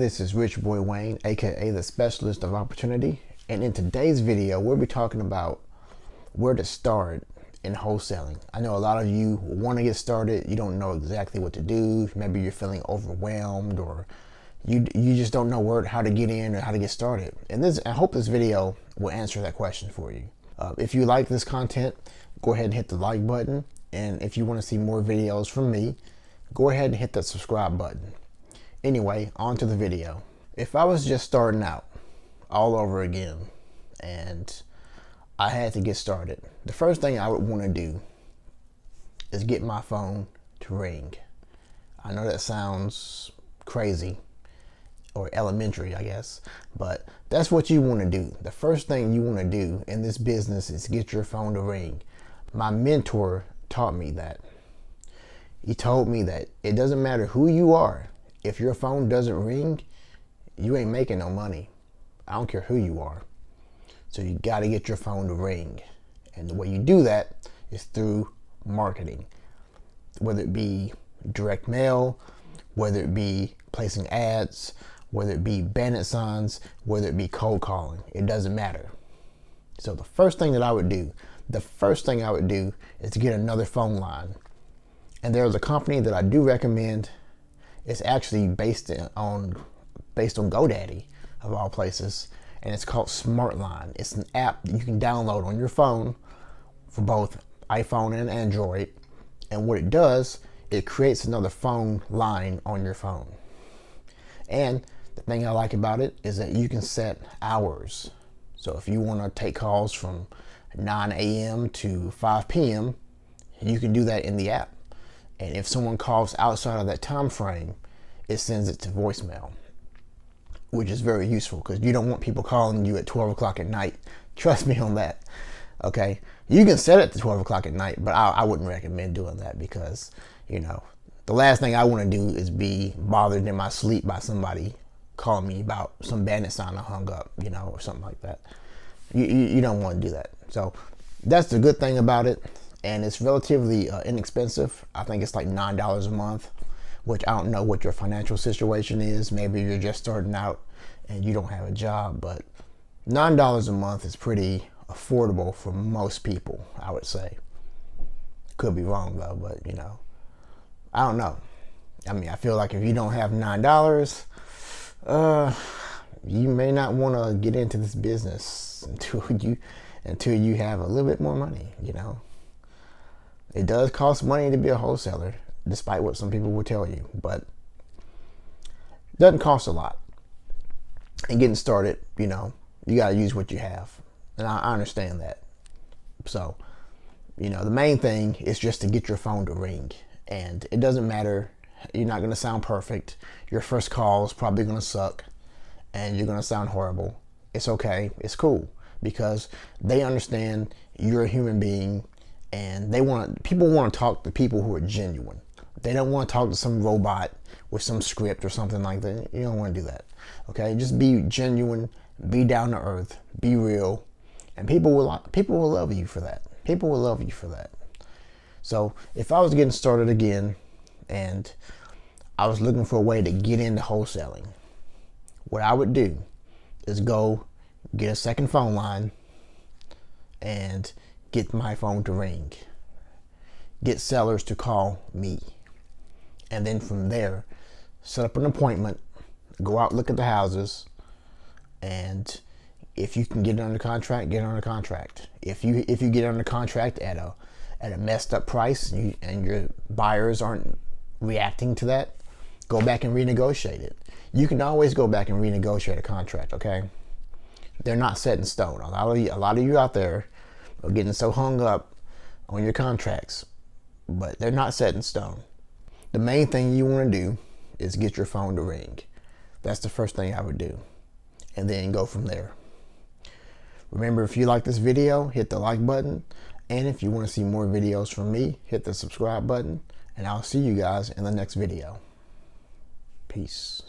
this is Richboywayne, aka the Specialist of Opportunity, and in today's video we'll be talking about where to start in wholesaling. I know a lot of you want to get started, you don't know exactly what to do, maybe you're feeling overwhelmed, or you just don't know how to get in or how to get started. And I hope this video will answer that question for you. If you like this content, go ahead and hit the like button, and if you want to see more videos from me, go ahead and hit that subscribe button. Anyway, on to the video. If I was just starting out all over again and I had to get started, the first thing I would want to do is get my phone to ring. I know that sounds crazy or elementary, I guess, but that's what you want to do. The first thing you want to do in this business is get your phone to ring. My mentor taught me that. He told me that it doesn't matter who you are. If your phone doesn't ring, you ain't making no money. I don't care who you are. So you got to get your phone to ring. And the way you do that is through marketing. Whether it be direct mail, whether it be placing ads, whether it be bandit signs, whether it be cold calling, it doesn't matter. So the first thing I would do is to get another phone line. And there's a company that I do recommend. It's actually based on GoDaddy, of all places, and it's called SmartLine. It's an app that you can download on your phone for both iPhone and Android. And what it does, it creates another phone line on your phone. And the thing I like about it is that you can set hours. So if you want to take calls from 9 a.m. to 5 p.m., you can do that in the app. And if someone calls outside of that time frame, it sends it to voicemail, which is very useful because you don't want people calling you at 12 o'clock at night. Trust me on that. Okay, you can set it to 12 o'clock at night, but I wouldn't recommend doing that because, the last thing I want to do is be bothered in my sleep by somebody calling me about some bandit sign I hung up, or something like that. You don't want to do that. So that's the good thing about it. And it's relatively inexpensive. I think it's like $9 a month, which I don't know what your financial situation is. Maybe you're just starting out and you don't have a job, but $9 a month is pretty affordable for most people, I would say. Could be wrong though, but I don't know. I mean, I feel like if you don't have $9, you may not want to get into this business until you have a little bit more money, It does cost money to be a wholesaler, despite what some people will tell you, but it doesn't cost a lot. And getting started, you got to use what you have. And I understand that. So, the main thing is just to get your phone to ring. And it doesn't matter. You're not going to sound perfect. Your first call is probably going to suck. And you're going to sound horrible. It's okay. It's cool. Because they understand you're a human being. And people want to talk to people who are genuine. They don't want to talk to some robot with some script or something like that. You don't want to do that. Okay? Just be genuine, be down to earth, be real, and people will love you for that. People will love you for that. So if I was getting started again and I was looking for a way to get into wholesaling, what I would do is go get a second phone line and get my phone to ring. Get sellers to call me. And then from there, set up an appointment, go out, look at the houses, and if you can get it under contract, get it under contract. If you get under contract at a messed up price and your buyers aren't reacting to that, go back and renegotiate it. You can always go back and renegotiate a contract, okay? They're not set in stone. A lot of you out there are getting so hung up on your contracts, but they're not set in stone. The main thing you want to do is get your phone to ring. That's the first thing I would do, and then go from there. Remember, if you like this video, hit the like button, and if you want to see more videos from me, hit the subscribe button, and I'll see you guys in the next video. Peace.